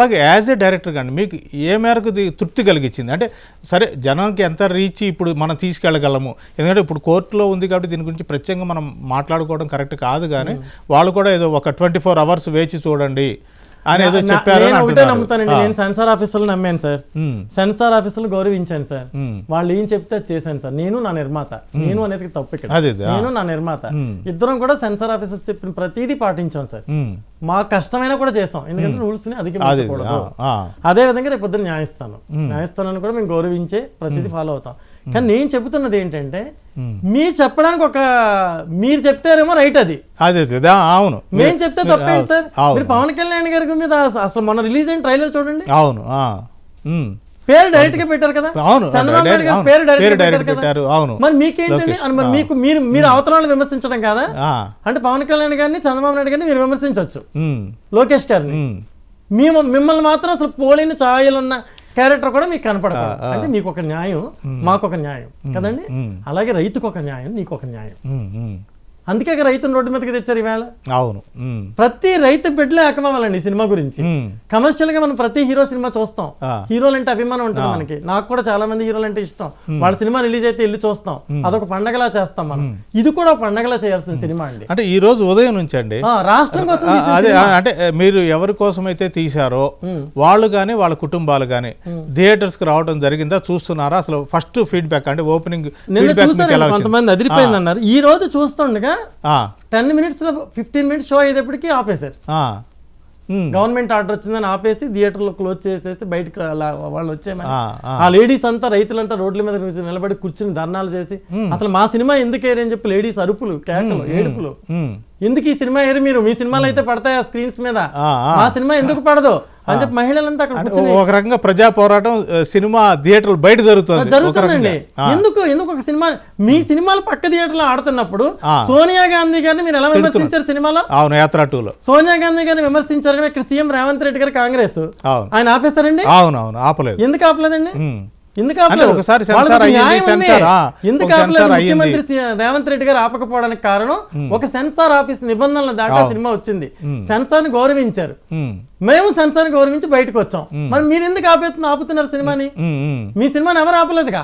అలాగే as a director కానీ మీకు ఏ మేరకు తృప్తి కలిగించింది? అంటే సరే జనానికి ఎంత రీచ్ ఇప్పుడు మనం తీసుకెళ్ళగలము, ఎందుకంటే ఇప్పుడు కోర్టులో ఉంది కాబట్టి దీని గురించి ప్రత్యేకంగా మనం మాట్లాడుకోవడం కరెక్ట్ కాదు, కానీ వాళ్ళు కూడా ఏదో ఒక 24 hours వేచి చూడండి అని ఏదో చెప్పారు. ఒకటే నమ్ముతానండి, నేను సెన్సార్ ఆఫీసులు నమ్మాను సార్, సెన్సార్ ఆఫీసులు గౌరవించాను సార్, వాళ్ళు ఏం చెప్తే అది చేశాను సార్. నేను నా నిర్మాత, నేను అనేది తప్పు ఇక్కడ, నేను నా నిర్మాత ఇద్దరం కూడా సెన్సార్ ఆఫీసర్స్ చెప్పిన ప్రతిదీ పాటించాం సార్. మా కష్టమైనా కూడా చేస్తాం, ఎందుకంటే రూల్స్ ని అధిగమించకూడదు. అదే విధంగా రేపు పొద్దున్న న్యాయస్థానాన్ని కూడా మేము గౌరవించే ప్రతిదీ ఫాలో అవుతాం. కానీ నేను చెబుతున్నది ఏంటంటే, మీరు చెప్పడానికి మీరు చెప్తారేమో రైట్, అది అవును, మేము చెప్తే తప్పేంటి సార్? మీరు పవన్ కళ్యాణ్ గారి మీద అసలు మొన్న రిలీజ్ అయిన ట్రైలర్ చూడండి, అవును పేరు డైరెక్ట్ గా పెట్టారు కదా, చంద్రబాబు నాయుడు గారు పేరు డైరెక్ట్ పెట్టారు. మరి మీకేంటండి, మీరు అవతరాలను విమర్శించడం కాదా? అంటే పవన్ కళ్యాణ్ గారిని, చంద్రబాబు నాయుడు గారిని మీరు విమర్శించవచ్చు, లోకేష్ గారిని, మిమ్మల్ని మాత్రం అసలు పోలిన ఛాయలున్న క్యారెక్టర్ కూడా మీకు కనపడదు. అంటే మీకు ఒక న్యాయం, మాకు ఒక న్యాయం కదండి. అలాగే రైతుకు ఒక న్యాయం, నీకు ఒక న్యాయం. అందుకే రైతును రోడ్డు మీదకి తెచ్చారు ఈవేళ. అవును, ప్రతి రైతు బిడ్డలే ఏకమవ్వాలండి. సినిమా గురించి కమర్షియల్ గా మనం ప్రతి హీరో సినిమా చూస్తాం, హీరోలు అంటే అభిమానం ఉంటుంది మనకి. నాకు కూడా చాలా మంది హీరోలు అంటే ఇష్టం. వాళ్ళ సినిమా రిలీజ్ అయితే వెళ్ళి చూస్తాం, అదొక పండగలా చేస్తాం మనం. ఇది కూడా పండగలా చేయాల్సిన సినిమా అండి. అంటే ఈ రోజు ఉదయం నుంచి అండి రాష్ట్రం కోసం, అదే అంటే మీరు ఎవరి కోసం అయితే తీశారో వాళ్ళు కానీ వాళ్ళ కుటుంబాలు కానీ థియేటర్స్ కి రావడం జరిగిందా, చూస్తున్నారా? అసలు ఫస్ట్ ఫీడ్బ్యాక్ అంటే ఓపెనింగ్ కొంతమంది అదిరిపోయింది అన్నారు. ఈ రోజు చూస్తుండగా 10 minutes 15 minutes షో అయ్యేటప్పటికి ఆపేశారు. గవర్నమెంట్ ఆర్డర్ వచ్చిందని ఆపేసి థియేటర్లో క్లోజ్ చేసేసి బయటకు వాళ్ళు వచ్చేమని ఆ లేడీస్ అంతా, రైతులంతా రోడ్ల మీద నిలబడి కూర్చుని ధర్నాలు చేసి, అసలు మా సినిమా ఎందుకేరు అని చెప్పి లేడీస్ అరుపులు, కేకలు, ఏడుపులు. ఎందుకు ఈ సినిమా ఏరు, మీరు మీ సినిమాలు అయితే పడతాయి ఆ స్క్రీన్స్ మీద, మా సినిమా ఎందుకు పడదు అని చెప్పి మహిళలంతా అక్కడ ఒక రకంగా ప్రజా పోరాటం సినిమా థియేటర్లు బయట జరుగుతుందండి. ఎందుకు ఒక సినిమా, మీ సినిమాలు పక్క థియేటర్లో ఆడుతున్నప్పుడు సోనియా గాంధీ గారిని మీరు ఎలా విమర్శించారు సినిమాలో? అవును, యాత్ర 2లో సోనియా గాంధీ గారిని విమర్శించారు. ఇక్కడ సీఎం రేవంత్ రెడ్డి గారు కాంగ్రెస్, ఆయన ఆపేశారండి. అవును, ఆపలేదు. ఎందుకు ఆపలేదండి? ముఖ్యమంత్రి రేవంత్ రెడ్డి గారు ఆపకపోవడానికి కారణం ఒక సెన్సార్ ఆఫీస్ నిబంధనల దాకా సినిమా వచ్చింది, సెన్సార్ ని గౌరవించారు, మేము సెన్సార్ గౌరవించి బయటకు వచ్చాం. మరి మీరు ఎందుకు ఆపుతున్నారు సినిమాని? మీ సినిమాని ఎవరు ఆపలేదుగా.